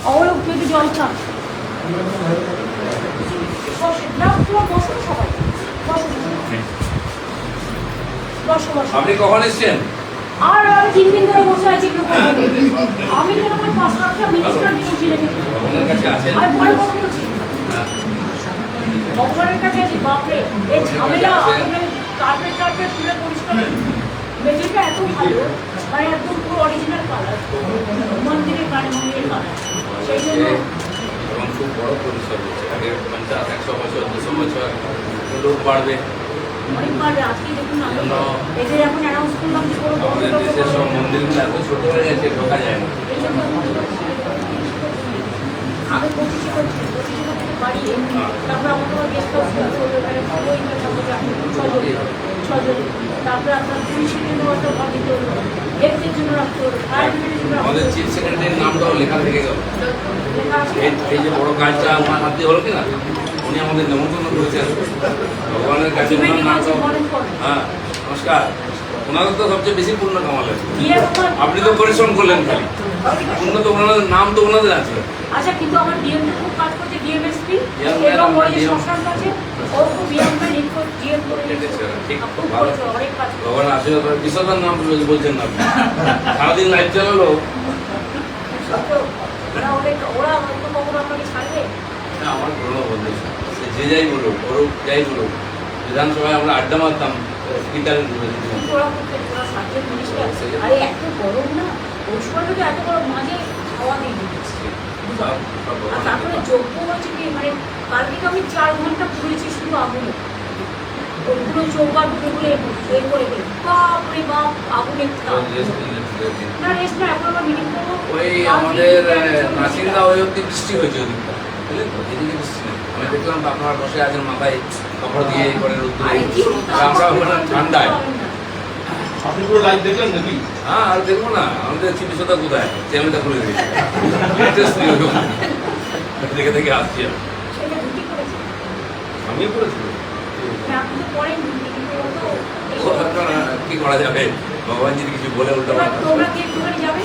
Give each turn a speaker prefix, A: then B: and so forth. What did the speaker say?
A: অবলোক যদি জল খান
B: আপনি কখন এসছেন?
A: আর আমি 3 দিন ধরে বসে আছি একটু আমি তো আমার 5-7টা মিনিস্টার দিয়েছি
B: আপনার কাছে আছেন?
A: আর পরে কথা বলছি ভগবানের কাছে আছি বাপরে এই ঝামেলা কার্পেট তুলে পরিষ্কার মেঝেটা এত ভালো মানে একদম পুরো অরিজিনাল কালার মন্দিরের মন্দিরের কালার সেই জন্য
B: এবং খুব বড় পরিসর হচ্ছে আগে 50-100 বছর 200 বছর লোক বাড়বে
A: অনেক বাড়বে আজকে দেখুন এই যে এখন অ্যানাউন্স করলাম যে কোনো
B: আমাদের দেশের সব মন্দিরগুলো এত ছোট হয়ে গেছে ঢোকা যায় না।
A: আমি পঁচিশে করছি বাড়িয়ে তারপরে আমাদের গেস্ট হাউস ছজন তারপরে আপনার পুলিশের জন্য একটা ঘর দিতে হলো হেলথের জন্য রাখতে হলো ফায়ার ব্রিগেডের জন্য
B: আমাদের চিফ সেক্রেটারির নামটাও লেখা থেকে গেল।
A: লেখা আছে
B: এই যে বড় কাজটা আমার হাত দিয়ে হলো কিনা উনি আমাদের নেমন্তন্ন করেছেন ভগবানের কাছে ওনার নামটাও। হ্যাঁ নমস্কার। ওনাদের তো সবচেয়ে বেশি পূর্ণ কামালেন, আপনি তো পরিশ্রম করলেন খালি পূর্ণ তো ওনাদের নাম তো ওনাদের আছে।
A: আচ্ছা কিন্তু আমার ডিএম খুব কাজ করছে ডিএমএসপি এবং ওই যে শ্মশান আছে ও খুব ডিএমএ লিখো ডিএম করে
B: ঠিক
A: খুব
B: ভালো
A: অনেক কাজ
B: ভগবান আশীর্বাদ বিশ্বকার নাম বলছেন না আপনি সারাদিন লাইভ চালালো।
A: ওরা হয়তো কখনো আপনাকে ছাড়বে
B: আমার পুরোনো বন্ধু সে যে যাই বলুক করুক যাই বলুক বিধানসভায় আমরা আড্ডা মারতাম স্পিকারের
A: আরে এত গরম না ওই সময় যদি এত গরম মাঝে খাওয়া দিয়ে দিচ্ছে আর তারপরে যোগ্য হয়েছে কি মানে কালকে তো আমি 4 ঘন্টা পুড়েছি শুধু আগুনে ওগুলো চৌকা ঢুকে এ করে দিই বাপরে বাপ আগুনে না রেস্ট না এখন আবার মিটিং করবো
B: ওই আমাদের নাসিন্দা ওই অব্দি বৃষ্টি হয়েছে ওদিকটা বুঝলেন তো এদিকে বৃষ্টি নেই। আমি দেখলাম তো আপনারা বসে আছেন মাথায় কাপড় দিয়ে করে রোদ্দুরে আমরা ওখানে ঠান্ডায়।
C: আপনি পুরো লাইভ দেখলেন নাকি?
B: হ্যাঁ আর দেখবো না আমাদের চিকিৎসাটা কোথায় চ্যানেলটা খুলে দিয়েছি দেখে দেখে আসছি আমি।
A: সেটা ডিউটি করেছে
B: আমিও করেছিলাম
A: আপনি তো পড়েন ডিউটি কিন্তু
B: কি করা যাবে ভগবান যদি কিছু বলে উল্টো
A: তোমরা কি একটুখানি যাবে